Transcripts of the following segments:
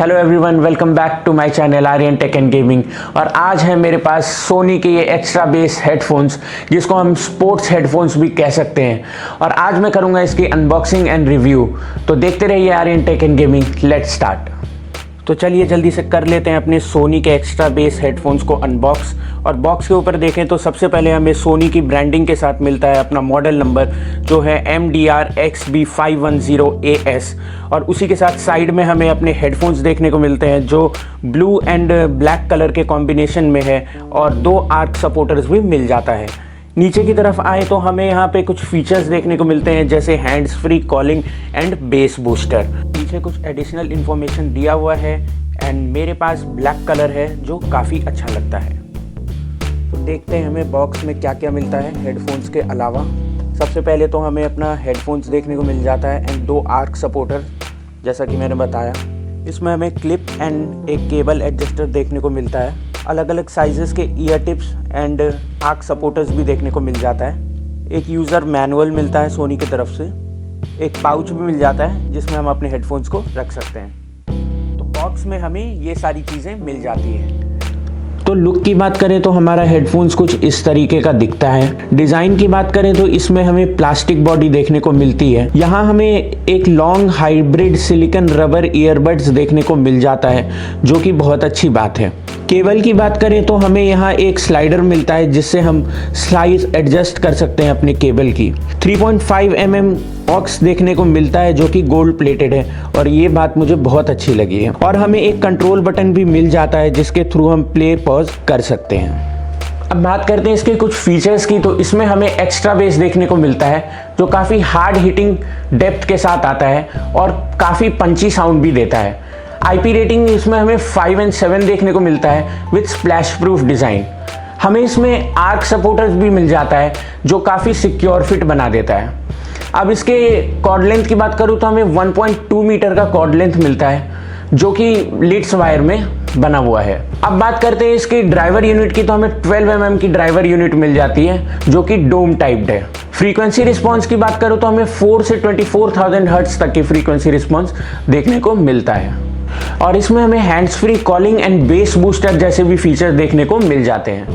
Hello everyone, welcome back to my channel Aryan tech and gaming. और आज है मेरे पास सोनी के ये एक्स्ट्रा बेस हेडफोन्स, जिसको हम स्पोर्ट्स हेडफोन्स भी कह सकते हैं। और आज मैं करूंगा इसकी अनबॉक्सिंग एंड रिव्यू। तो देखते रहिए Aryan tech and gaming. Let's start. तो चलिए जल्दी से कर लेते हैं अपने सोनी के एक्स्ट्रा बेस हेडफोन्स को अनबॉक्स। और बॉक्स के ऊपर देखें तो सबसे पहले हमें सोनी की ब्रांडिंग के साथ मिलता है अपना मॉडल नंबर, जो है Mdr-Xb510As। और उसी के साथ साइड में हमें अपने हेडफोन्स देखने को मिलते हैं, जो ब्लू एंड ब्लैक कलर के कॉम्बिनेशन में है, और 2 आर्क सपोर्टर्स भी मिल जाता है। नीचे की तरफ आए तो हमें यहाँ पे कुछ फीचर्स देखने को मिलते हैं, जैसे hands free calling and base booster. पीछे कुछ एडिशनल इन्फॉर्मेशन दिया हुआ है एंड मेरे पास ब्लैक कलर है जो काफ़ी अच्छा लगता है। तो देखते हैं हमें बॉक्स में क्या क्या मिलता है हेडफोन्स के अलावा। सबसे पहले तो हमें अपना हेडफोन्स देखने को मिल जाता है एंड 2 आर्क सपोर्टर, जैसा कि मैंने बताया। इसमें हमें क्लिप एंड एक केबल एडजस्टर देखने को मिलता है। अलग अलग साइजेस के year tips and arc supporters भी देखने को मिल जाता है। एक यूज़र मैनुअल मिलता है सोनी की तरफ से। एक पाउच भी मिल जाता है जिसमें हम अपने हेडफोन्स को रख सकते हैं। तो बॉक्स में हमें ये सारी चीज़ें मिल जाती हैं। तो लुक की बात करें तो हमारा हेडफोन्स कुछ इस तरीके का दिखता है। डिज़ाइन की बात करें तो इसमें हमें प्लास्टिक बॉडी देखने को मिलती है। यहाँ हमें एक long hybrid silicone rubber earbuds देखने को मिल जाता है, जो कि बहुत अच्छी बात है। केबल की बात करें तो हमें यहाँ एक स्लाइडर मिलता है, जिससे हम साइज एडजस्ट कर सकते हैं अपने केबल की। 3.5 mm ऑक्स देखने को मिलता है, जो कि गोल्ड प्लेटेड है, और ये बात मुझे बहुत अच्छी लगी है। और हमें एक कंट्रोल बटन भी मिल जाता है, जिसके थ्रू हम प्ले पॉज कर सकते हैं। अब बात करते हैं इसके कुछ फीचर्स की। तो इसमें हमें एक्स्ट्रा बेस देखने को मिलता है, जो काफ़ी हार्ड हिटिंग डेप्थ के साथ आता है और काफ़ी पंची साउंड भी देता है। IP रेटिंग इसमें हमें 5 और 7 देखने को मिलता है विथ स्प्लैश प्रूफ डिज़ाइन। हमें इसमें आर्क सपोर्टर्स भी मिल जाता है, जो काफ़ी सिक्योर फिट बना देता है। अब इसके कॉर्ड लेंथ की बात करूँ तो हमें 1.2 मीटर का कॉर्ड लेंथ मिलता है, जो कि लीड्स वायर में बना हुआ है। अब बात करते हैं इसकी ड्राइवर यूनिट की। तो हमें 12 mm की ड्राइवर यूनिट मिल जाती है, जो कि डोम टाइप्ड है। फ्रीक्वेंसी रिस्पॉन्स की बात करूँ तो हमें 4 से 24,000 हर्ट्ज तक की फ्रीक्वेंसी रिस्पॉन्स देखने को मिलता है। और इसमें हमें hands free calling and base booster जैसे भी फीचर देखने को मिल जाते हैं।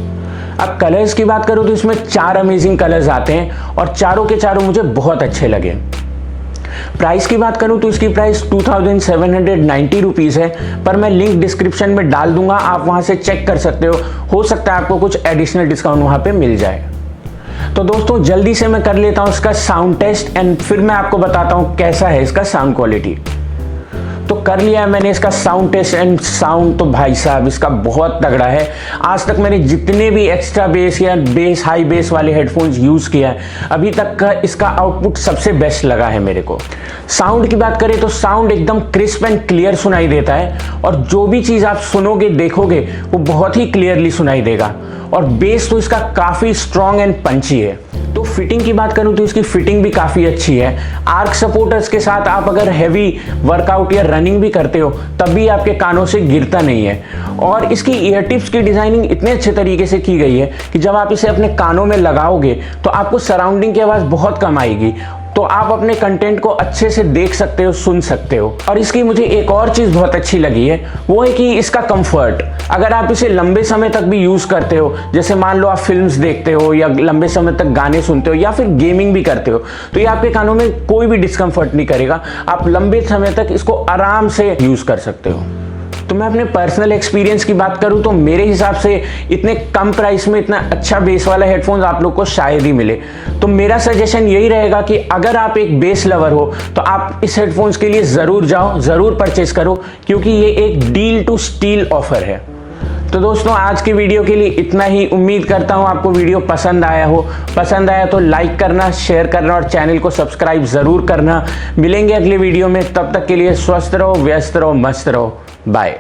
अब कलर्स की बात करूँ तो इसमें 4 अमेजिंग कलर्स आते हैं, और चारों के चारों मुझे बहुत अच्छे लगे। प्राइस की बात करूँ तो इसकी प्राइस 2790 रुपीज़ है, पर मैं लिंक डिस्क्रिप्शन में डाल दूंगा, आप वहाँ से चेक कर सकते हो सकता है आपको कुछ एडिशनल डिस्काउंट वहाँ पे मिल जाए। तो दोस्तों जल्दी से मैं कर लेता हूँ इसका साउंड टेस्ट एंड फिर मैं आपको बताता हूँ कैसा है इसका साउंड क्वालिटी। तो कर लिया है मैंने इसका साउंड टेस्ट एंड साउंड तो भाई साहब इसका बहुत तगड़ा है। आज तक मैंने जितने भी एक्स्ट्रा बेस या बेस हाई बेस वाले हेडफोन्स यूज़ किया है, अभी तक का इसका आउटपुट सबसे बेस्ट लगा है मेरे को। साउंड की बात करें तो साउंड एकदम क्रिस्प एंड क्लियर सुनाई देता है, और जो भी चीज़ आप सुनोगे देखोगे वो बहुत ही क्लियरली सुनाई देगा। और बेस तो इसका काफ़ी स्ट्रॉन्ग एंड पंची है। तो फिटिंग की बात करूं तो इसकी फिटिंग भी काफ़ी अच्छी है। आर्क सपोर्टर्स के साथ आप अगर हैवी वर्कआउट या रनिंग भी करते हो तब भी आपके कानों से गिरता नहीं है। और इसकी ईयर टिप्स की डिज़ाइनिंग इतने अच्छे तरीके से की गई है कि जब आप इसे अपने कानों में लगाओगे तो आपको सराउंडिंग की आवाज़ बहुत कम आएगी, तो आप अपने कंटेंट को अच्छे से देख सकते हो, सुन सकते हो। और इसकी मुझे एक और चीज़ बहुत अच्छी लगी है, वो है कि इसका कंफर्ट। अगर आप इसे लंबे समय तक भी यूज़ करते हो, जैसे मान लो आप फिल्म्स देखते हो या लंबे समय तक गाने सुनते हो या फिर गेमिंग भी करते हो, तो ये आपके कानों में कोई भी डिस्कम्फर्ट नहीं करेगा। आप लंबे समय तक इसको आराम से यूज़ कर सकते हो। तो मैं अपने पर्सनल एक्सपीरियंस की बात करूं तो मेरे हिसाब से इतने कम प्राइस में इतना अच्छा बेस वाला हेडफोन्स आप लोग को शायद ही मिले। तो मेरा सजेशन यही रहेगा कि अगर आप एक बेस लवर हो तो आप इस हेडफोन्स के लिए ज़रूर जाओ, ज़रूर परचेस करो, क्योंकि ये एक डील टू स्टील ऑफर है। तो दोस्तों आज की वीडियो के लिए इतना ही। उम्मीद करता हूँ आपको वीडियो पसंद आया हो। पसंद आया तो लाइक करना, शेयर करना और चैनल को सब्सक्राइब ज़रूर करना। मिलेंगे अगले वीडियो में, तब तक के लिए स्वस्थ रहो, व्यस्त रहो, मस्त रहो। बाय।